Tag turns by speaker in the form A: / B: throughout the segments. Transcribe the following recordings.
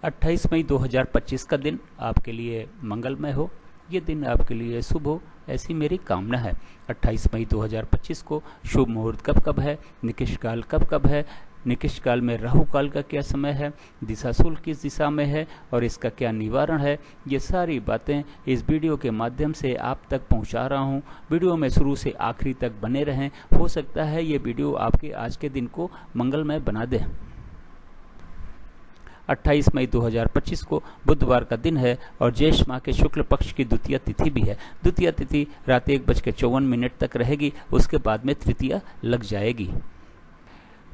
A: 28 मई 2025 का दिन आपके लिए मंगलमय हो, ये दिन आपके लिए शुभ हो, ऐसी मेरी कामना है। 28 मई 2025 को शुभ मुहूर्त कब कब है, निकिष्ट काल कब कब है, निकिष्ट काल में राहु काल का क्या समय है, दिशाशूल किस दिशा में है और इसका क्या निवारण है, ये सारी बातें इस वीडियो के माध्यम से आप तक पहुंचा रहा हूं। वीडियो में शुरू से आखिरी तक बने रहें, हो सकता है ये वीडियो आपके आज के दिन को मंगलमय बना दे। 28 मई 2025 को बुधवार का दिन है और ज्येष्ठ माह के शुक्ल पक्ष की द्वितीय तिथि भी है। द्वितीय तिथि रात 1:54 तक रहेगी, उसके बाद में तृतीया लग जाएगी।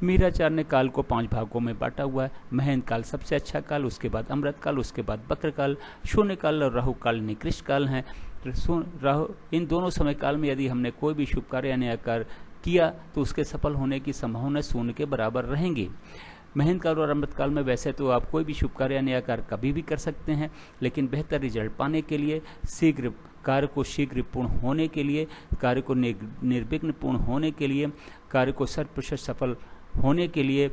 A: मीराचार्य ने काल को 5 भागों में बांटा हुआ है। महेंद्र काल सबसे अच्छा काल, उसके बाद अमृत काल, उसके बाद बक्र काल, शून्य काल और राहु काल निकृष्ट काल हैं। राहु इन दोनों समय काल में यदि हमने कोई भी शुभ कार्य यानी आकार किया तो उसके सफल होने की संभावना शून्य के बराबर रहेंगी। महेंद्र काल और अमृत काल में वैसे तो आप कोई भी शुभ कार्य यानी आकार कभी भी कर सकते हैं, लेकिन बेहतर रिजल्ट पाने के लिए, शीघ्र कार्य को शीघ्र पूर्ण होने के लिए, कार्य को निर्विघ्न पूर्ण होने के लिए, कार्य को 100% सफल होने के लिए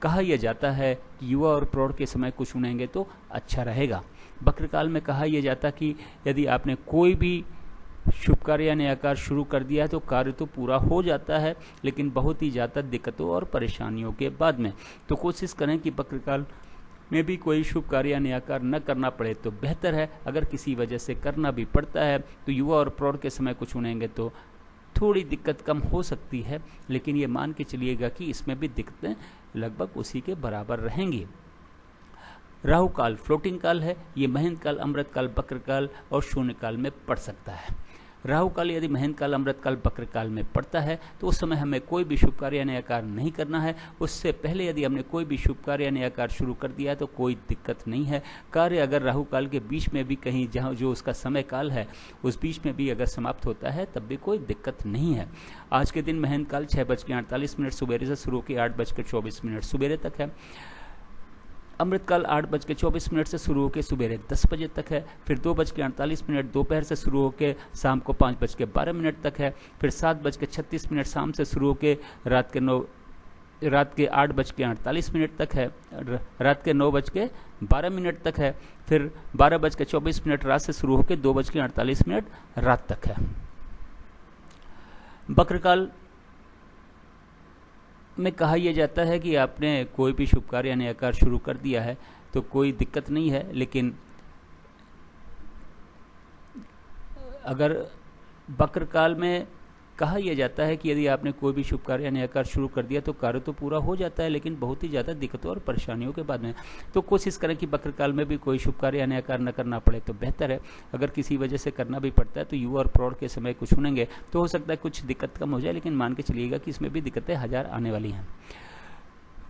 A: कहा यह जाता है कि युवा और प्रौढ़ के समय को चुनेंगे तो अच्छा रहेगा। बक्र काल में कहा यह जाता कि यदि आपने कोई भी शुभ कार्य यानी आकार शुरू कर दिया है तो कार्य तो पूरा हो जाता है, लेकिन बहुत ही ज़्यादा दिक्कतों और परेशानियों के बाद में। तो कोशिश करें कि बक्र काल में भी कोई शुभ कार्य यानी आकार न करना पड़े तो बेहतर है। अगर किसी वजह से करना भी पड़ता है तो युवा और प्रौढ़ के समय को चुनेंगे तो थोड़ी दिक्कत कम हो सकती है, लेकिन ये मान के चलिएगा कि इसमें भी दिक्कतें लगभग उसी के बराबर रहेंगी। राहु काल फ्लोटिंग काल है, ये महेंद्र काल, अमृत काल, बक्र काल और शून्य काल में पड़ सकता है। राहु काल यदि महेंद्र काल, अमृत काल, बक्र काल में पड़ता है तो उस समय हमें कोई भी शुभ कार्य यानी आकार नहीं करना है। उससे पहले यदि हमने कोई भी शुभ कार्य यानी आकार शुरू कर दिया है तो कोई दिक्कत नहीं है। कार्य अगर राहु काल के बीच में भी कहीं जहाँ जो उसका समय काल है उस बीच में भी अगर समाप्त होता है तब भी कोई दिक्कत नहीं है। आज के दिन महेंद्र काल 6:48 सुबेरे से शुरू होकर 8:24 सुबेरे तक है। अमृत काल 8:24 से शुरू होकर सुबेरे 10 बजे तक है। फिर 2:48 दोपहर से शुरू होकर शाम को 5:12 तक है। फिर 7:36 शाम से शुरू होकर रात के 8:48 तक है। रात के 9:12 तक है। फिर 12:24 रात से शुरू होकर 2:48 रात तक है। बक्र काल में कहा यह जाता है कि आपने कोई भी शुभ कार्य यानी आकार शुरू कर दिया है तो कोई दिक्कत नहीं है, लेकिन अगर बक्र काल में कहा यह जाता है कि यदि आपने कोई भी शुभ कार्य यानी आकार शुरू कर दिया तो कार्य तो पूरा हो जाता है, लेकिन बहुत ही ज़्यादा दिक्कतों और परेशानियों के बाद में। तो कोशिश करें कि बक्र काल में भी कोई शुभ कार्य यानी आकार न करना पड़े तो बेहतर है। अगर किसी वजह से करना भी पड़ता है तो युवा और प्रौढ़ के समय को चुनेंगे तो हो सकता है कुछ दिक्कत कम हो जाए, लेकिन मान के चलिएगा कि इसमें भी दिक्कतें हजार आने वाली हैं।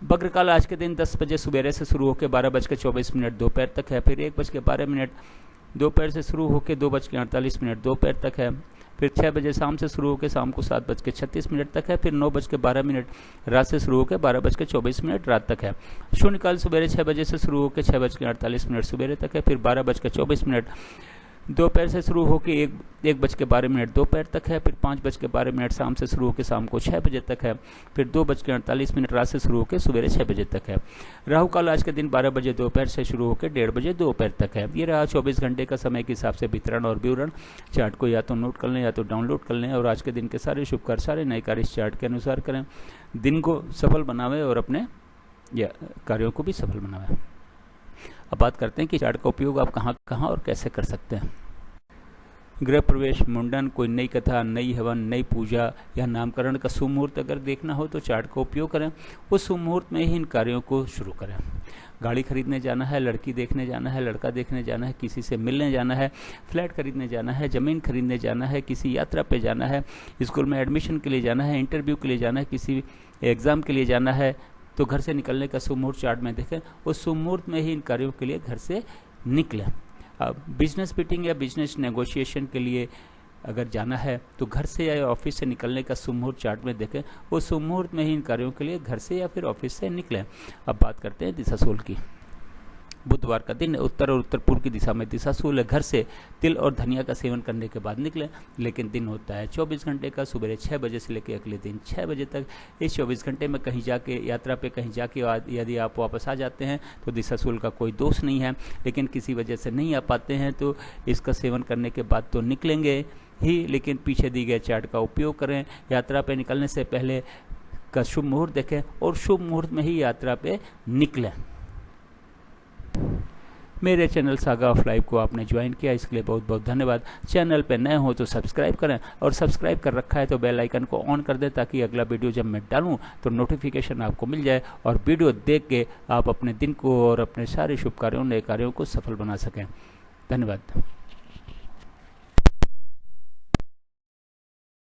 A: बक्र काल आज के दिन 10 बजे सुबेरे से शुरू होकर 12:24 दोपहर तक है। फिर 1:12 दोपहर से शुरू होकर 2:48 दोपहर तक है। फिर 6 बजे शाम से शुरू होकर शाम को 7:36 तक है। फिर 9:12 रात से शुरू होकर 12:24 रात तक है। शून्य काल सुबेरे 6 बजे से शुरू होकर 6:48 सुबेरे तक है। फिर 12:24 दोपहर से शुरू होकर 1:12 दोपहर तक है। फिर 5:12 शाम से शुरू होकर शाम को 6 बजे तक है। फिर 2:48 रात से शुरू होकर सुबेरे 6 बजे तक है। राहु काल आज के दिन 12 बजे दोपहर से शुरू होकर 1:30 बजे दोपहर तक है। ये रहा 24 घंटे का समय के हिसाब से वितरण और विवरण। चार्ट को या तो नोट कर लें या तो डाउनलोड कर लें और आज के दिन के सारे शुभ कार्य, सारे नए कार्य इस चार्ट के अनुसार करें। दिन को सफल बनावें और अपने कार्यों को भी सफल बनावें। अब बात करते हैं कि चार्ट का उपयोग आप कहाँ और कैसे कर सकते हैं। गृह प्रवेश, मुंडन, कोई नई कथा, नई हवन, नई पूजा या नामकरण का शुभ मुहूर्त अगर देखना हो तो चार्ट का उपयोग करें। उस शुभ मुहूर्त में ही इन कार्यों को शुरू करें। गाड़ी खरीदने जाना है, लड़की देखने जाना है, लड़का देखने जाना है, किसी से मिलने जाना है, फ्लैट खरीदने जाना है, ज़मीन खरीदने जाना है, किसी यात्रा पे जाना है, स्कूल में एडमिशन के लिए जाना है, इंटरव्यू के लिए जाना है, किसी एग्ज़ाम के लिए जाना है, तो घर से निकलने का शुभ मुहूर्त चार्ट में देखें। उस शुभ मुहूर्त में ही इन कार्यों के लिए घर से निकलें। अब बिजनेस मीटिंग या बिजनेस नेगोशिएशन के लिए अगर जाना है तो घर से या ऑफिस से निकलने का शुभ मुहूर्त चार्ट में देखें। उस शुभ मुहूर्त में ही इन कार्यों के लिए घर से या फिर ऑफिस से निकलें। अब बात करते हैं दिशाशूल की। बुधवार का दिन उत्तर और उत्तर पूर्व की दिशा में दिशाशूल है। घर से तिल और धनिया का सेवन करने के बाद निकलें, लेकिन दिन होता है 24 घंटे का, सुबह 6 बजे से लेकर अगले दिन 6 बजे तक। इस 24 घंटे में कहीं जाके यात्रा पे कहीं जाके यदि आप वापस आ जाते हैं तो दिशाशूल का कोई दोष नहीं है, लेकिन किसी वजह से नहीं आ पाते हैं तो इसका सेवन करने के बाद तो निकलेंगे ही, लेकिन पीछे दी गए चार्ट का उपयोग करें। यात्रा पे निकलने से पहले का शुभ मुहूर्त देखें और शुभ मुहूर्त में ही यात्रा पे निकलें। मेरे चैनल सागा ऑफ लाइफ को आपने ज्वाइन किया, इसके लिए बहुत बहुत धन्यवाद। चैनल पे नए हो तो सब्सक्राइब करें, और सब्सक्राइब कर रखा है तो बेल आइकन को ऑन कर दें ताकि अगला वीडियो जब मैं डालूं तो नोटिफिकेशन आपको मिल जाए और वीडियो देख के आप अपने दिन को और अपने सारे शुभ कार्यों नए कार्यों को सफल बना सकें। धन्यवाद।